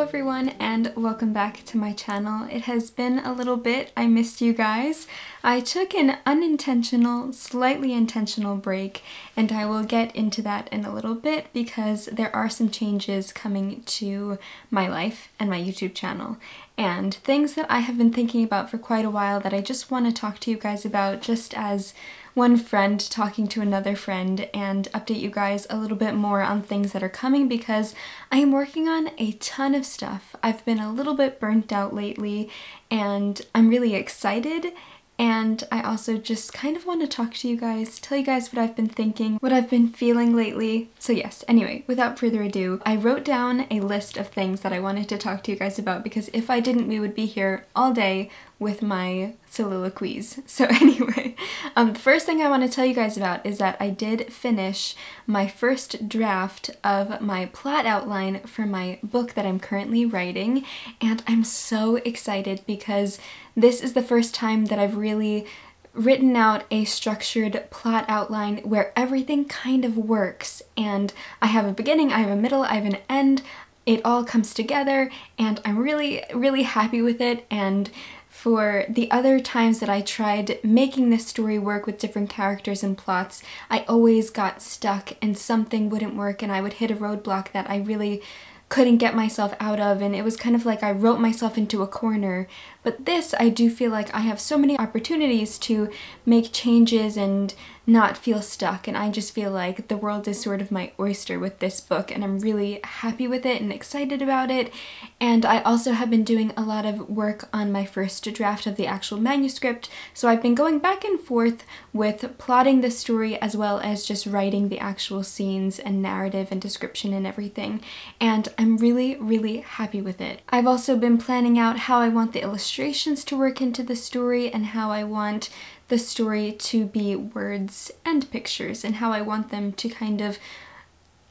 everyone and welcome back to my channel. It has been a little bit. I missed you guys. I took an unintentional, slightly intentional break, and I will get into that in a little bit because there are some changes coming to my life and my YouTube channel and things that I have been thinking about for quite a while that I just want to talk to you guys about just as one friend talking to another friend and update you guys a little bit more on things that are coming because I am working on a ton of stuff. I've been a little bit burnt out lately and I'm really excited, and I also just kind of want to talk to you guys, tell you guys what I've been thinking, what I've been feeling lately. So yes, anyway, without further ado, I wrote down a list of things that I wanted to talk to you guys about because if I didn't, we would be here all day with my soliloquies. So anyway, the first thing I want to tell you guys about is that I did finish my first draft of my plot outline for my book that I'm currently writing, and I'm so excited because this is the first time that I've really written out a structured plot outline where everything kind of works, and I have a beginning, I have a middle, I have an end, it all comes together, and I'm really happy with it. And for the other times that I tried making this story work with different characters and plots, I always got stuck and something wouldn't work and I would hit a roadblock that I really couldn't get myself out of, and it was kind of like I wrote myself into a corner. But this, I do feel like I have so many opportunities to make changes and not feel stuck, and I just feel like the world is sort of my oyster with this book, and I'm really happy with it and excited about it. And I also have been doing a lot of work on my first draft of the actual manuscript, so I've been going back and forth with plotting the story as well as just writing the actual scenes and narrative and description and everything, and I'm really happy with it. I've also been planning out how I want the illustrations to work into the story and how I want the story to be words and pictures and how I want them to kind of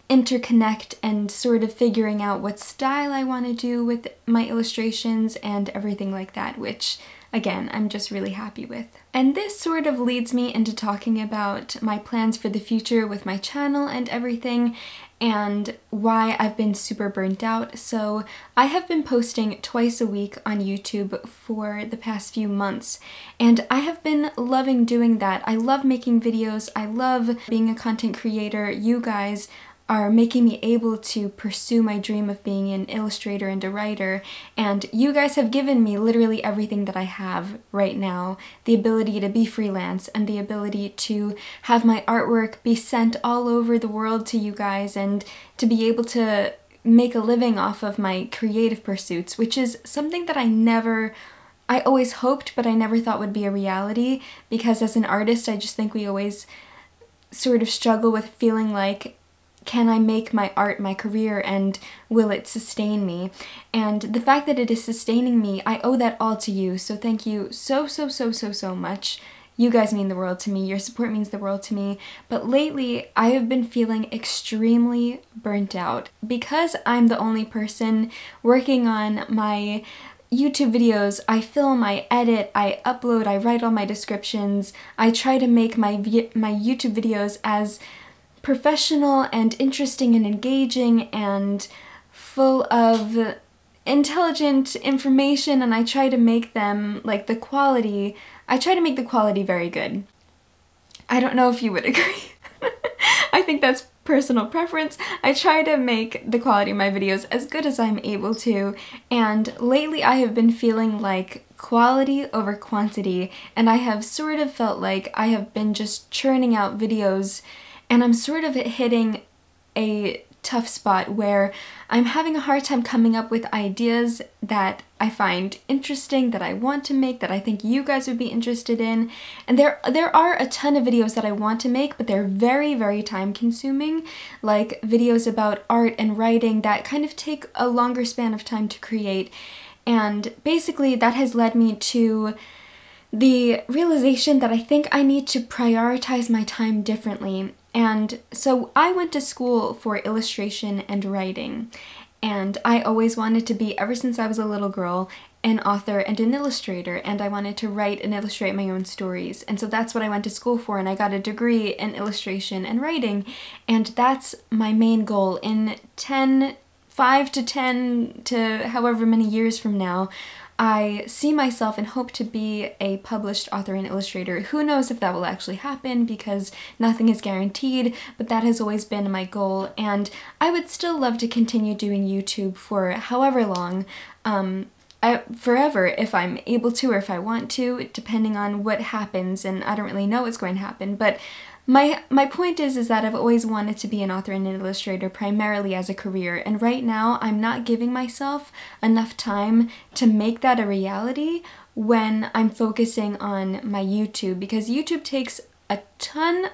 interconnect, and sort of figuring out what style I want to do with my illustrations and everything like that, which again, I'm just really happy with. And this sort of leads me into talking about my plans for the future with my channel and everything, and why I've been super burnt out. So I have been posting twice a week on YouTube for the past few months, and I have been loving doing that. I love making videos, I love being a content creator. You guys are making me able to pursue my dream of being an illustrator and a writer, and you guys have given me literally everything that I have right now. The ability to be freelance and the ability to have my artwork be sent all over the world to you guys and to be able to make a living off of my creative pursuits, which is something that I always hoped but I never thought would be a reality, because as an artist I just think we always sort of struggle with feeling like, can I make my art my career and will it sustain me? And the fact that it is sustaining me, I owe that all to you, so thank you so much. You guys mean the world to me, your support means the world to me, but lately I have been feeling extremely burnt out. Because I'm the only person working on my YouTube videos, I film, I edit, I upload, I write all my descriptions, I try to make my YouTube videos as professional and interesting and engaging and full of intelligent information, and I try to make them, like, I try to make the quality very good. I don't know if you would agree. I think that's personal preference. I try to make the quality of my videos as good as I'm able to, and lately I have been feeling like quality over quantity, and I have sort of felt like I have been just churning out videos, and I'm sort of hitting a tough spot where I'm having a hard time coming up with ideas that I find interesting, that I want to make, that I think you guys would be interested in. And there are a ton of videos that I want to make, but they're very time consuming, like videos about art and writing that kind of take a longer span of time to create. And basically that has led me to the realization that I think I need to prioritize my time differently. And so I went to school for illustration and writing, and I always wanted to be, ever since I was a little girl, an author and an illustrator, and I wanted to write and illustrate my own stories. And so that's what I went to school for, and I got a degree in illustration and writing, and that's my main goal. In 10, 5 to 10 to however many years from now, I see myself and hope to be a published author and illustrator. Who knows if that will actually happen, because nothing is guaranteed, but that has always been my goal, and I would still love to continue doing YouTube for however long, forever if I'm able to or if I want to, depending on what happens, and I don't really know what's going to happen, but my point is that I've always wanted to be an author and an illustrator primarily as a career, and right now I'm not giving myself enough time to make that a reality when I'm focusing on my YouTube, because YouTube takes a ton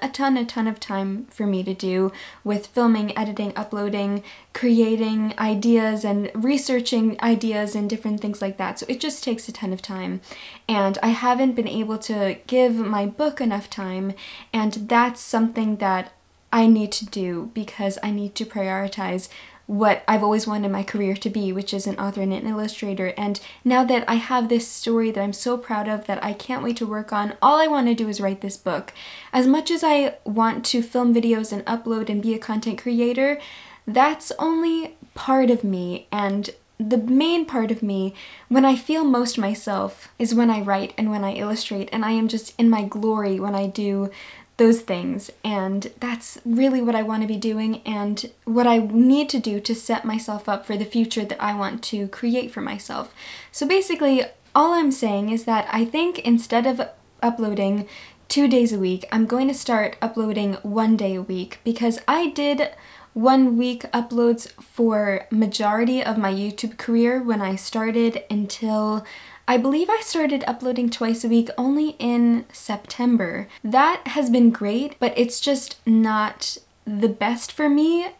of time for me to do, with filming, editing, uploading, creating ideas, and researching ideas and different things like that. So it just takes a ton of time, and I haven't been able to give my book enough time, and that's something that I need to do, because I need to prioritize what I've always wanted my career to be, which is an author and an illustrator. And now that I have this story that I'm so proud of, that I can't wait to work on, all I want to do is write this book. As much as I want to film videos and upload and be a content creator, that's only part of me, and the main part of me, when I feel most myself, is when I write and when I illustrate, and I am just in my glory when I do those things, and that's really what I want to be doing and what I need to do to set myself up for the future that I want to create for myself. So basically, all I'm saying is that I think instead of uploading 2 days a week, I'm going to start uploading 1 day a week, because I did 1 week uploads for majority of my YouTube career when I started, until I believe I started uploading twice a week only in September. That has been great, but it's just not the best for me,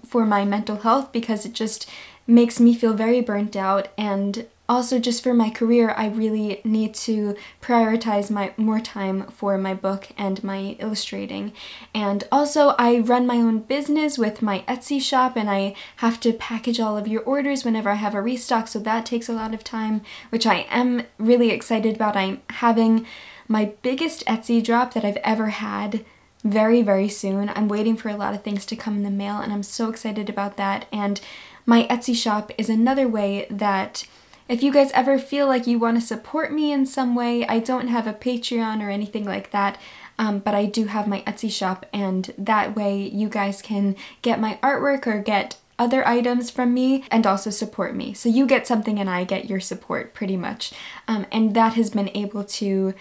for my mental health, because it just makes me feel very burnt out, and also just for my career, I really need to prioritize more time for my book and my illustrating. And also, I run my own business with my Etsy shop, and I have to package all of your orders whenever I have a restock, so that takes a lot of time, which I am really excited about. I'm having my biggest Etsy drop that I've ever had very soon. I'm waiting for a lot of things to come in the mail, and I'm so excited about that. And my Etsy shop is another way that, if you guys ever feel like you want to support me in some way, I don't have a Patreon or anything like that, but I do have my Etsy shop, and that way you guys can get my artwork or get other items from me and also support me. So you get something and I get your support, pretty much. And that has been able to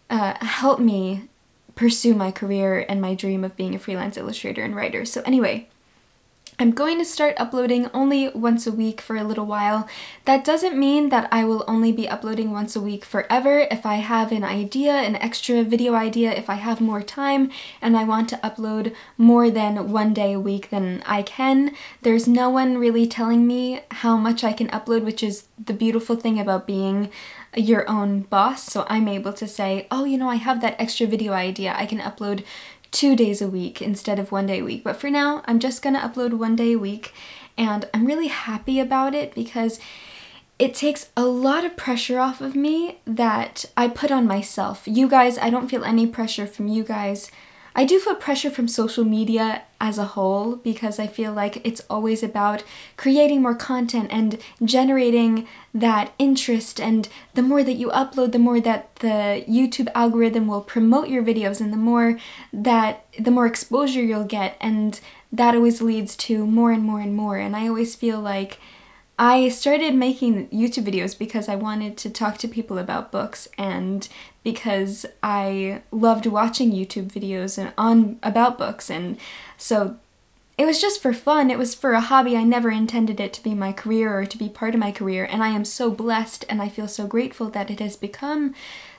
help me pursue my career and my dream of being a freelance illustrator and writer. So anyway, I'm going to start uploading only once a week for a little while. That doesn't mean that I will only be uploading once a week forever. If I have an idea, an extra video idea, if I have more time and I want to upload more than 1 day a week, then I can. There's no one really telling me how much I can upload, which is the beautiful thing about being your own boss. So I'm able to say, oh, you know, I have that extra video idea, I can upload 2 days a week instead of 1 day a week. But for now, I'm just gonna upload 1 day a week, and I'm really happy about it, because it takes a lot of pressure off of me that I put on myself. You guys, I don't feel any pressure from you guys. I do feel pressure from social media as a whole, because I feel like it's always about creating more content and generating that interest, and the more that you upload, the more that the YouTube algorithm will promote your videos, and the more exposure you'll get, and that always leads to more and more and more. And I always feel like I started making YouTube videos because I wanted to talk to people about books, and because I loved watching YouTube videos about books, and so it was just for fun. It was for a hobby. I never intended it to be my career or to be part of my career, and I am so blessed and I feel so grateful that it has become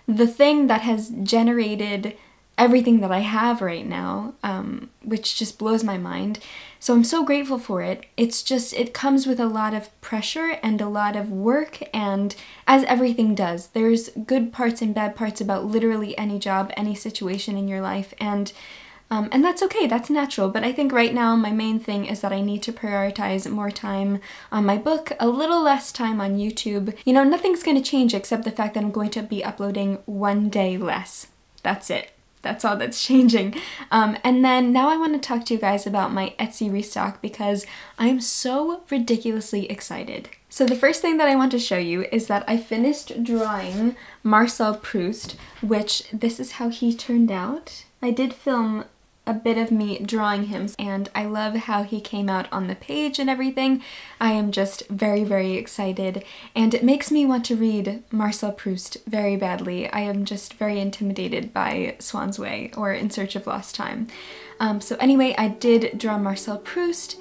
the thing that has generated everything that I have right now, which just blows my mind. So I'm so grateful for it. It's just, it comes with a lot of pressure and a lot of work, and as everything does, there's good parts and bad parts about literally any job, any situation in your life, and that's okay, that's natural. But I think right now my main thing is that I need to prioritize more time on my book, a little less time on YouTube. You know, nothing's gonna change except the fact that I'm going to be uploading 1 day less. That's it. That's all that's changing. And then now I want to talk to you guys about my Etsy restock because I'm so ridiculously excited. So the first thing that I want to show you is that I finished drawing Marcel Proust, which this is how he turned out. I did film a bit of me drawing him, and I love how he came out on the page and everything. I am just very, very excited, and it makes me want to read Marcel Proust very badly. I am just very intimidated by Swan's Way or In Search of Lost Time. So anyway, I did draw Marcel Proust.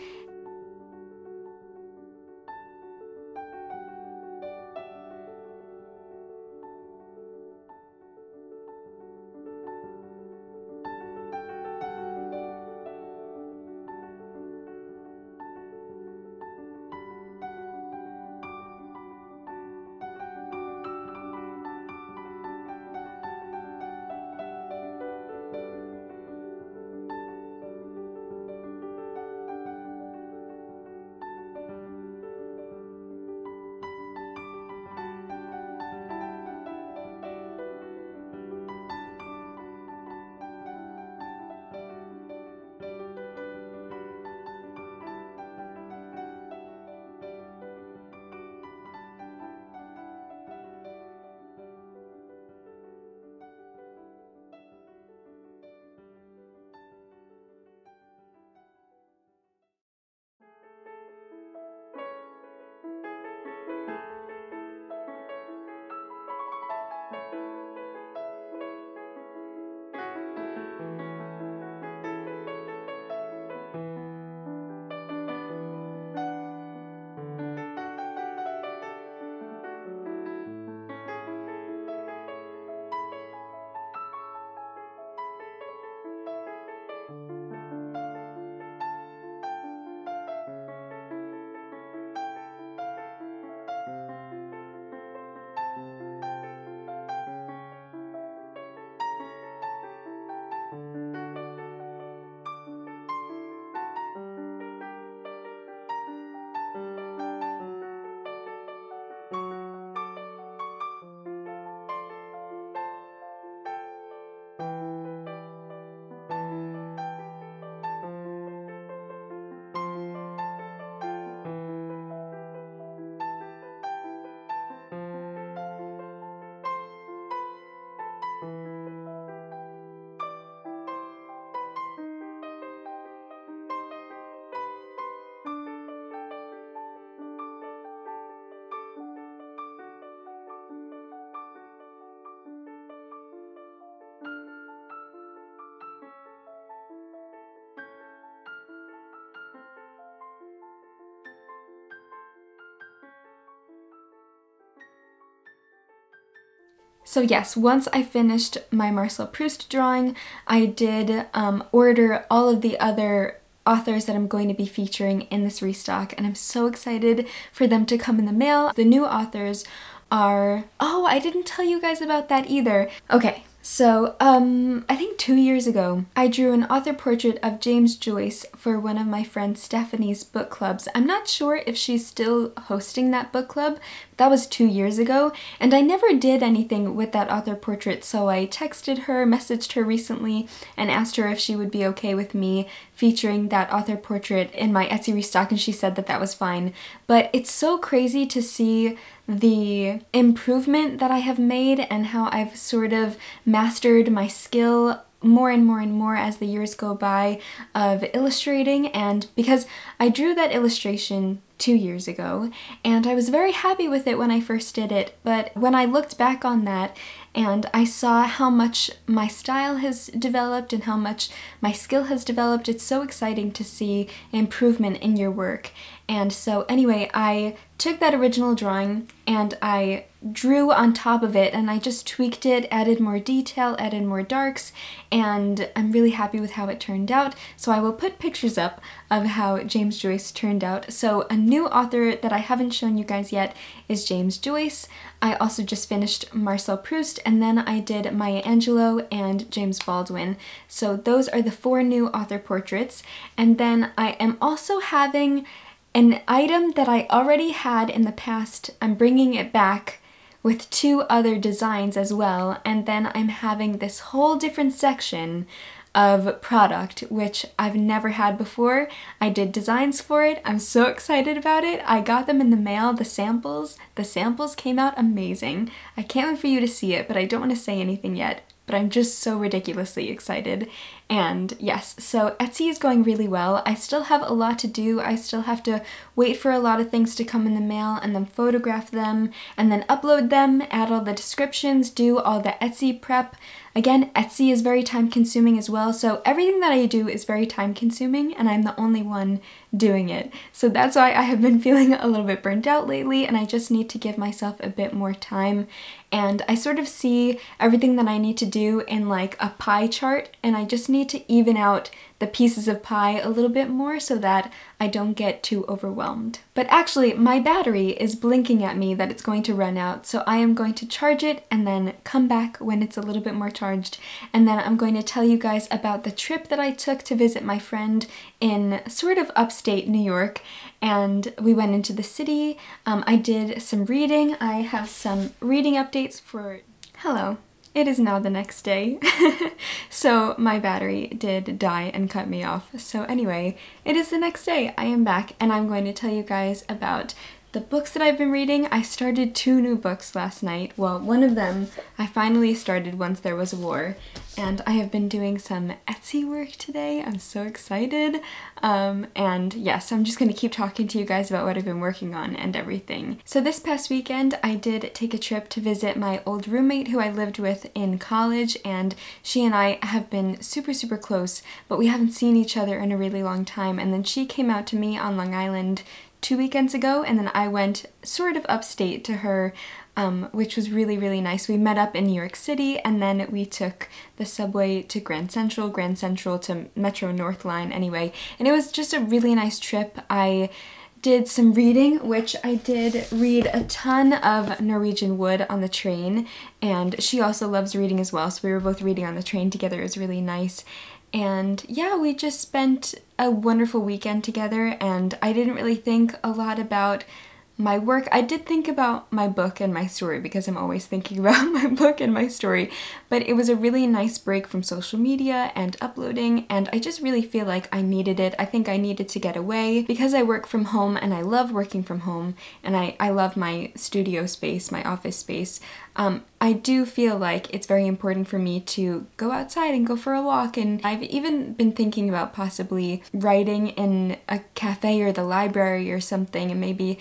So yes, once I finished my Marcel Proust drawing, I did order all of the other authors that I'm going to be featuring in this restock, and I'm so excited for them to come in the mail. The new authors are... Oh, I didn't tell you guys about that either. Okay. So, I think 2 years ago, I drew an author portrait of James Joyce for one of my friend Stephanie's book clubs. I'm not sure if she's still hosting that book club. That was 2 years ago, and I never did anything with that author portrait, so I texted her, messaged her recently, and asked her if she would be okay with me featuring that author portrait in my Etsy restock, and she said that that was fine. But it's so crazy to see the improvement that I have made and how I've sort of mastered my skill more and more and more as the years go by of illustrating. And because I drew that illustration 2 years ago and I was very happy with it when I first did it, but when I looked back on that and I saw how much my style has developed and how much my skill has developed, it's so exciting to see improvement in your work. And so anyway, I took that original drawing and I drew on top of it, and I just tweaked it, added more detail, added more darks, and I'm really happy with how it turned out. So I will put pictures up of how James Joyce turned out. So a new author that I haven't shown you guys yet is James Joyce. I also just finished Marcel Proust, and then I did Maya Angelou and James Baldwin. So those are the 4 new author portraits. And then I am also having an item that I already had in the past. I'm bringing it back with 2 other designs as well, and then I'm having this whole different section of product, which I've never had before. I did designs for it. I'm so excited about it. I got them in the mail, the samples. The samples came out amazing. I can't wait for you to see it, but I don't want to say anything yet. But I'm just so ridiculously excited. And yes, so Etsy is going really well. I still have a lot to do. I still have to wait for a lot of things to come in the mail and then photograph them and then upload them, add all the descriptions, do all the Etsy prep. Again, Etsy is very time consuming as well, so everything that I do is very time consuming and I'm the only one doing it. So that's why I have been feeling a little bit burnt out lately, and I just need to give myself a bit more time. And I sort of see everything that I need to do in like a pie chart, and I just need to even out the pieces of pie a little bit more so that I don't get too overwhelmed. But actually, my battery is blinking at me that it's going to run out, so I am going to charge it and then come back when it's a little bit more charged, and then I'm going to tell you guys about the trip that I took to visit my friend in sort of upstate New York, and we went into the city. I did some reading. I have some reading updates for... Hello. It is now the next day, so my battery did die and cut me off. So anyway, it is the next day. I am back and I'm going to tell you guys about the books that I've been reading. I started 2 new books last night. Well, one of them I finally started once there was a war, and I have been doing some Etsy work today. I'm so excited. And yes, I'm just going to keep talking to you guys about what I've been working on and everything. So this past weekend, I did take a trip to visit my old roommate who I lived with in college, and she and I have been super, super close, but we haven't seen each other in a really long time. And then she came out to me on Long Island 2 weekends ago, and then I went sort of upstate to her, which was really, really nice. We met up in New York City, and then we took the subway to Grand Central to Metro North Line anyway, and it was just a really nice trip. I did some reading, which I did read a ton of Norwegian Wood on the train, and she also loves reading as well, so we were both reading on the train together. It was really nice. And yeah, we just spent a wonderful weekend together, and I didn't really think a lot about my work. I did think about my book and my story because I'm always thinking about my book and my story, but it was a really nice break from social media and uploading, and I just really feel like I needed it. I think I needed to get away because I work from home and I love working from home, and I love my studio space, my office space. I do feel like it's very important for me to go outside and go for a walk, and I've even been thinking about possibly writing in a cafe or the library or something, and maybe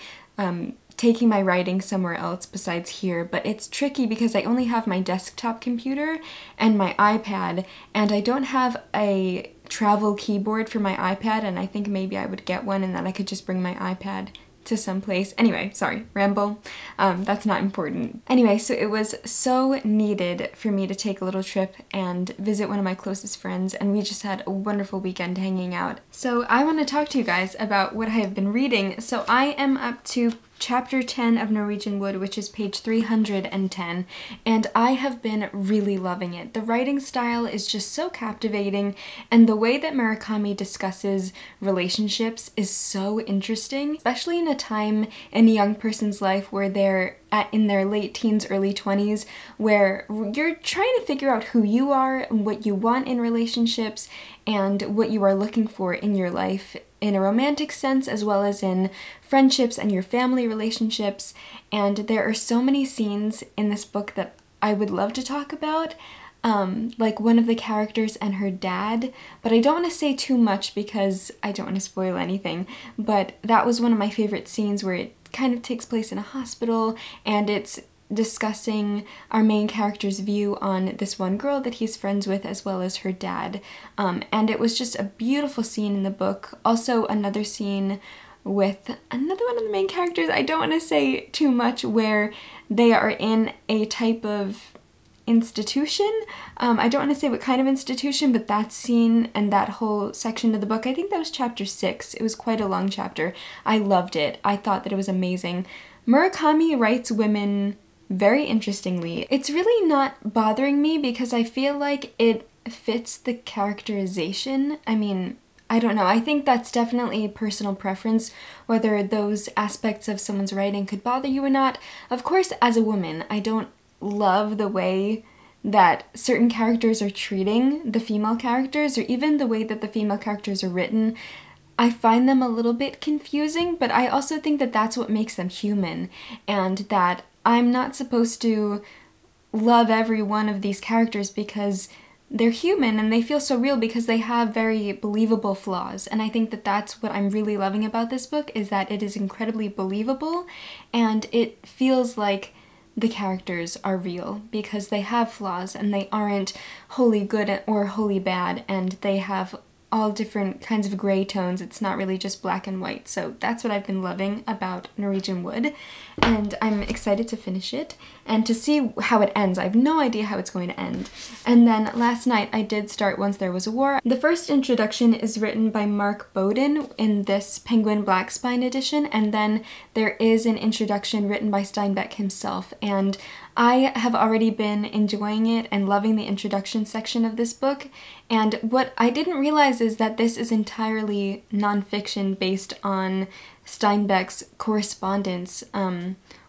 taking my writing somewhere else besides here, but it's tricky because I only have my desktop computer and my iPad, and I don't have a travel keyboard for my iPad, and I think maybe I would get one and then I could just bring my iPad to some place. Anyway, sorry, ramble. That's not important. Anyway, so it was so needed for me to take a little trip and visit one of my closest friends, and we just had a wonderful weekend hanging out. So I want to talk to you guys about what I have been reading. So I am up to Chapter 10 of Norwegian Wood, which is page 310, and I have been really loving it. The writing style is just so captivating, and the way that Murakami discusses relationships is so interesting, especially in a time in a young person's life where they're in their late teens, early 20s, where you're trying to figure out who you are and what you want in relationships and what you are looking for in your life in a romantic sense as well as in friendships and your family relationships. And there are so many scenes in this book that I would love to talk about, like one of the characters and her dad, but I don't want to say too much because I don't want to spoil anything, but that was one of my favorite scenes where it kind of takes place in a hospital, and it's discussing our main character's view on this one girl that he's friends with as well as her dad, and it was just a beautiful scene in the book. Also another scene with another one of the main characters, I don't want to say too much, where they are in a type of institution. I don't want to say what kind of institution, but that scene and that whole section of the book, I think that was chapter 6. It was quite a long chapter. I loved it. I thought that it was amazing. Murakami writes women very interestingly. It's really not bothering me because I feel like it fits the characterization. I mean, I don't know, I think that's definitely a personal preference, whether those aspects of someone's writing could bother you or not. Of course, as a woman, I don't love the way that certain characters are treating the female characters, or even the way that the female characters are written. I find them a little bit confusing, but I also think that that's what makes them human, and that I'm not supposed to love every one of these characters because they're human and they feel so real, because they have very believable flaws. And I think that that's what I'm really loving about this book, is that it is incredibly believable and it feels like the characters are real because they have flaws and they aren't wholly good or wholly bad, and they have all different kinds of gray tones. It's not really just black and white. So that's what I've been loving about Norwegian Wood, and I'm excited to finish it and to see how it ends. I have no idea how it's going to end. And then last night I did start Once There Was a War. The first introduction is written by Mark Bowden in this Penguin Black Spine edition, and then there is an introduction written by Steinbeck himself, and I have already been enjoying it and loving the introduction section of this book. And what I didn't realize is that this is entirely nonfiction based on Steinbeck's correspondence,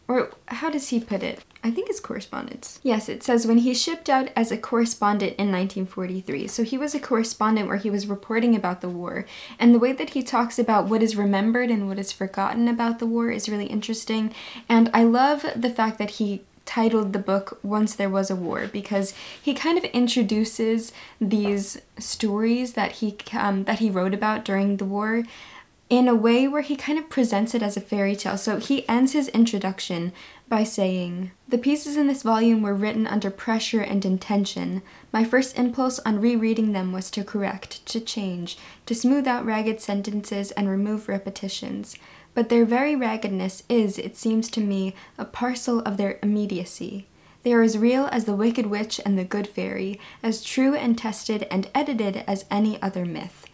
or how does he put it? I think it's correspondence. Yes, it says when he shipped out as a correspondent in 1943. So he was a correspondent where he was reporting about the war. And the way that he talks about what is remembered and what is forgotten about the war is really interesting. And I love the fact that he titled the book Once There Was a War, because he kind of introduces these stories that he wrote about during the war in a way where he kind of presents it as a fairy tale. So he ends his introduction by saying, "The pieces in this volume were written under pressure and intention. My first impulse on rereading them was to correct, to change, to smooth out ragged sentences and remove repetitions. But their very raggedness is, it seems to me, a parcel of their immediacy. They are as real as the Wicked Witch and the Good Fairy, as true and tested and edited as any other myth.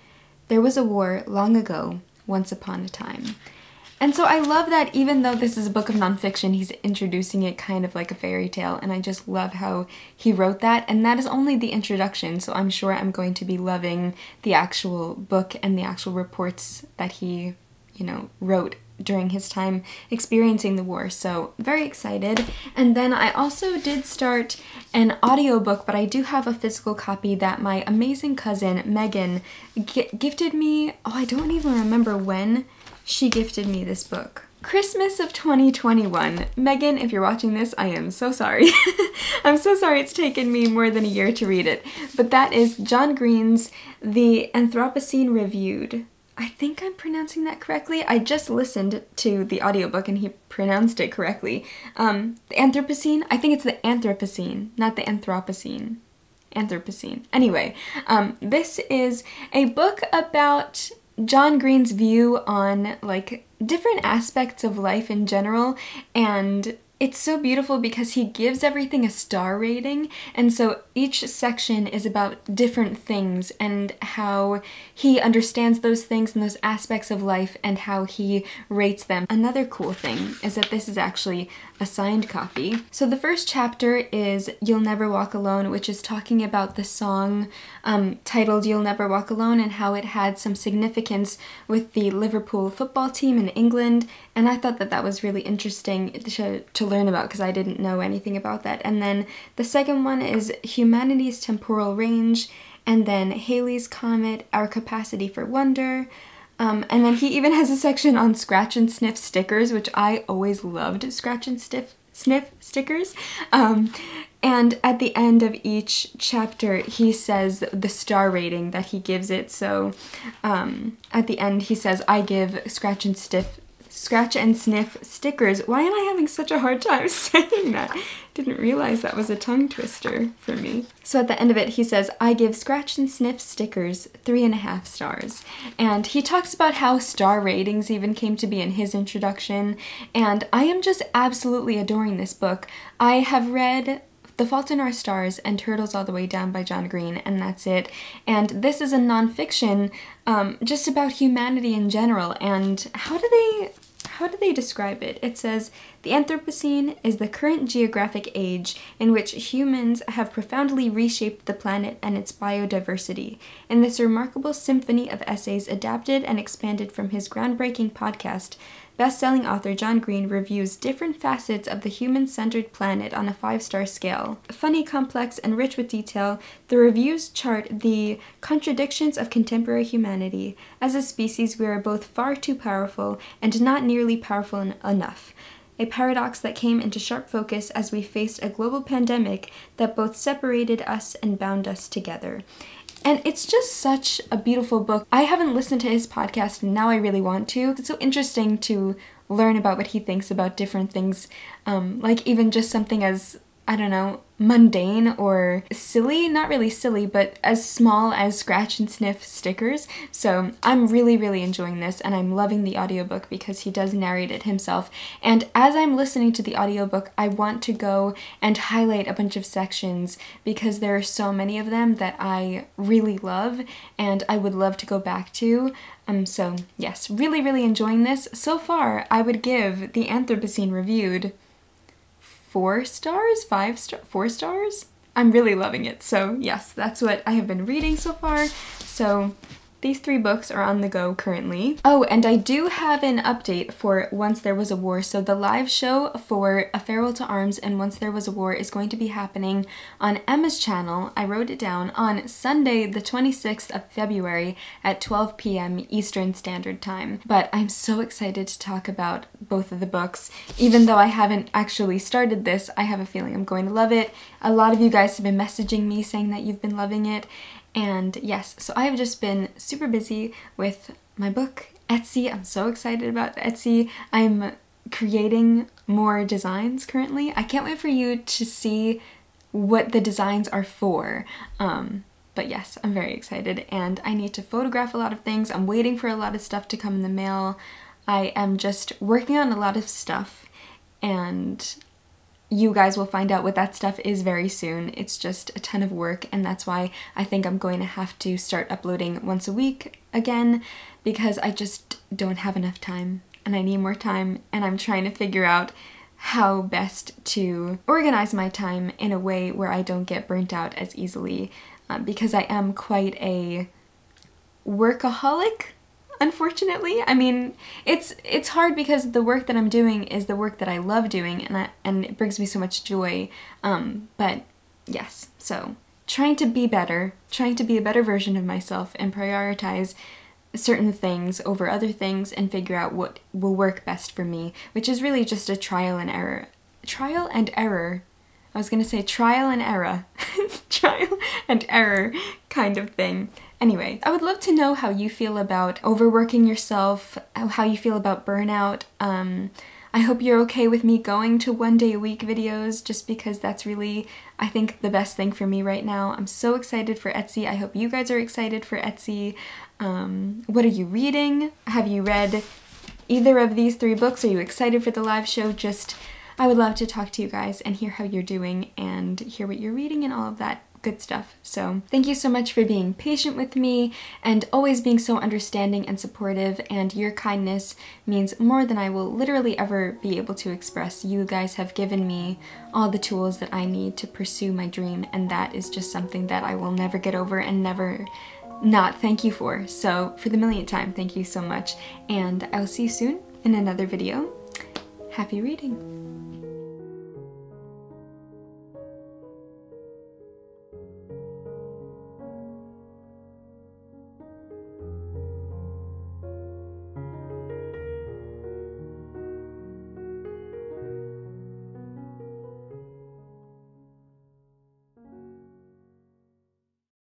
There was a war long ago, once upon a time." And so I love that even though this is a book of nonfiction, he's introducing it kind of like a fairy tale, and I just love how he wrote that. And that is only the introduction, so I'm sure I'm going to be loving the actual book and the actual reports that he, wrote during his time experiencing the war. So very excited. And then I also did start an audiobook, but I do have a physical copy that my amazing cousin Megan gifted me. Oh, I don't even remember when she gifted me this book. Christmas of 2021. Megan, if you're watching this, I am so sorry. I'm so sorry it's taken me more than a year to read it. But that is John Green's The Anthropocene Reviewed. I think I'm pronouncing that correctly. I just listened to the audiobook and he pronounced it correctly. The Anthropocene? I think it's the Anthropocene, not the Anthropocene. Anthropocene. Anyway, this is a book about John Green's view on, like, different aspects of life in general, and it's so beautiful because he gives everything a star rating, and so each section is about different things and how he understands those things and those aspects of life and how he rates them. Another cool thing is that this is actually a signed copy. So the first chapter is You'll Never Walk Alone, which is talking about the song titled You'll Never Walk Alone and how it had some significance with the Liverpool football team in England, and I thought that that was really interesting to learn about because I didn't know anything about that. And then the second one is Humanity's Temporal Range, and then Halley's Comet, Our Capacity for Wonder, and then he even has a section on scratch and sniff stickers, which I always loved scratch and sniff stickers. And at the end of each chapter, he says the star rating that he gives it. So at the end, he says, I give scratch and sniff stickers. Why am I having such a hard time saying that? Didn't realize that was a tongue twister for me. So at the end of it, he says, I give scratch and sniff stickers 3.5 stars. And he talks about how star ratings even came to be in his introduction. And I am just absolutely adoring this book. I have read The Fault in Our Stars and Turtles All the Way Down by John Green, and that's it. And this is a nonfiction just about humanity in general, and how how do they describe it? It says, the Anthropocene is the current geographic age in which humans have profoundly reshaped the planet and its biodiversity. In this remarkable symphony of essays adapted and expanded from his groundbreaking podcast, best-selling author John Green reviews different facets of the human-centered planet on a 5-star scale. Funny, complex, and rich with detail, the reviews chart the contradictions of contemporary humanity. As a species, we are both far too powerful and not nearly powerful enough. A paradox that came into sharp focus as we faced a global pandemic that both separated us and bound us together. And it's just such a beautiful book. I haven't listened to his podcast, and now I really want to. It's so interesting to learn about what he thinks about different things, like even just something as, I don't know, mundane or silly, not really silly, but as small as scratch and sniff stickers. So I'm really enjoying this, and I'm loving the audiobook because he does narrate it himself. And as I'm listening to the audiobook, I want to go and highlight a bunch of sections because there are so many of them that I really love and I would love to go back to. So yes, really enjoying this. So far, I would give the Anthropocene reviewed 4 stars? 4 stars? I'm really loving it. So yes, that's what I have been reading so far. So these 3 books are on the go currently. Oh, and I do have an update for Once There Was a War. So the live show for A Farewell to Arms and Once There Was a War is going to be happening on Emma's channel. I wrote it down on Sunday, the 26th of February at 12 p.m. Eastern Standard Time. But I'm so excited to talk about both of the books. Even though I haven't actually started this, I have a feeling I'm going to love it. A lot of you guys have been messaging me saying that you've been loving it. And yes, so I have just been super busy with my book, Etsy. I'm so excited about Etsy. I'm creating more designs currently. I can't wait for you to see what the designs are for. But yes, I'm very excited, and I need to photograph a lot of things. I'm waiting for a lot of stuff to come in the mail. I am just working on a lot of stuff, and you guys will find out what that stuff is very soon. It's just a ton of work, and that's why I think I'm going to have to start uploading once a week again, because I just don't have enough time, and I need more time, and I'm trying to figure out how best to organize my time in a way where I don't get burnt out as easily, because I am quite a workaholic. Unfortunately, I mean, it's hard because the work that I'm doing is the work that I love doing, and it brings me so much joy. But yes, so trying to be better, trying to be a better version of myself and prioritize certain things over other things and figure out what will work best for me, which is really just a trial and error. Trial and error. I was gonna say trial and error. Trial and error kind of thing. Anyway, I would love to know how you feel about overworking yourself, how you feel about burnout. I hope you're okay with me going to 1-day-a-week videos, just because that's really, I think, the best thing for me right now. I'm so excited for Etsy. I hope you guys are excited for Etsy. What are you reading? Have you read either of these 3 books? Are you excited for the live show? I would love to talk to you guys and hear how you're doing and hear what you're reading and all of that good stuff. So thank you so much for being patient with me and always being so understanding and supportive, and your kindness means more than I will literally ever be able to express. You guys have given me all the tools that I need to pursue my dream, and that is just something that I will never get over and never not thank you for. So for the millionth time, thank you so much, and I'll see you soon in another video. Happy reading!